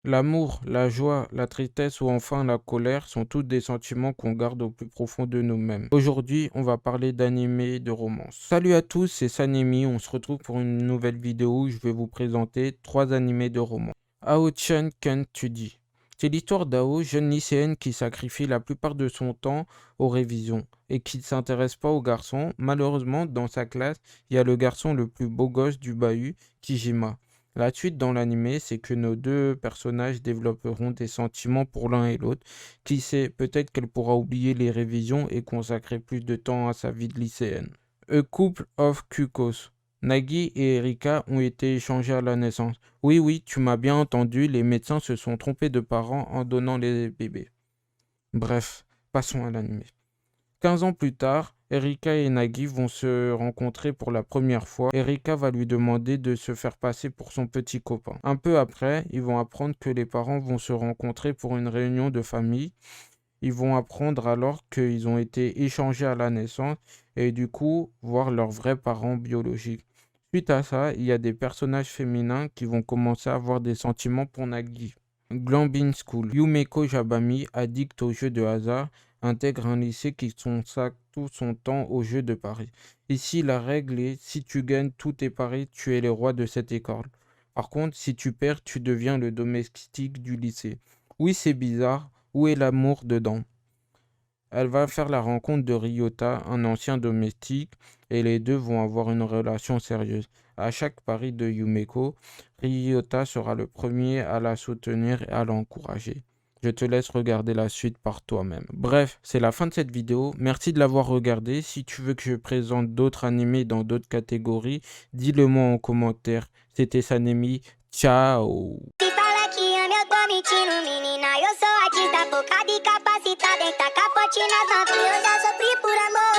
L'amour, la joie, la tristesse ou enfin la colère sont tous des sentiments qu'on garde au plus profond de nous-mêmes. Aujourd'hui, on va parler d'animé et de romance. Salut à tous, c'est Sanemi, on se retrouve pour une nouvelle vidéo où je vais vous présenter 3 animés de romance. Ao-chan Can't Tu Dis. C'est l'histoire d'Ao, jeune lycéenne qui sacrifie la plupart de son temps aux révisions et qui ne s'intéresse pas aux garçons. Malheureusement, dans sa classe, il y a le garçon le plus beau gosse du bahut, Kijima. La suite dans l'animé, c'est que nos deux personnages développeront des sentiments pour l'un et l'autre. Qui sait, peut-être qu'elle pourra oublier les révisions et consacrer plus de temps à sa vie de lycéenne. A Couple of Cuckoos. Nagi et Erika ont été échangés à la naissance. Oui, oui, tu m'as bien entendu, les médecins se sont trompés de parents en donnant les bébés. Bref, passons à l'animé. 15 ans plus tard, Erika et Nagi vont se rencontrer pour la première fois. Erika va lui demander de se faire passer pour son petit copain. Un peu après, ils vont apprendre que les parents vont se rencontrer pour une réunion de famille. Ils vont apprendre alors qu'ils ont été échangés à la naissance et du coup voir leurs vrais parents biologiques. Suite à ça, il y a des personnages féminins qui vont commencer à avoir des sentiments pour Nagi. Glambin School. Yumeko Jabami, addict aux jeux de hasard, intègre un lycée qui consacre tout son temps aux jeux de paris. Ici, la règle est si tu gagnes tous tes paris, tu es le roi de cette école. Par contre, si tu perds, tu deviens le domestique du lycée. Oui, c'est bizarre. Où est l'amour dedans? Elle va faire la rencontre de Ryota, un ancien domestique, et les deux vont avoir une relation sérieuse. À chaque pari de Yumeko, Ryota sera le premier à la soutenir et à l'encourager. Je te laisse regarder la suite par toi-même. Bref, c'est la fin de cette vidéo. Merci de l'avoir regardée. Si tu veux que je présente d'autres animés dans d'autres catégories, dis-le moi en commentaire. C'était Sanemi. Ciao! Se fala que ama, eu tô mentindo, menina. Eu sou artista focada e capacitada em tacar forte nas notas. Eu já sofri por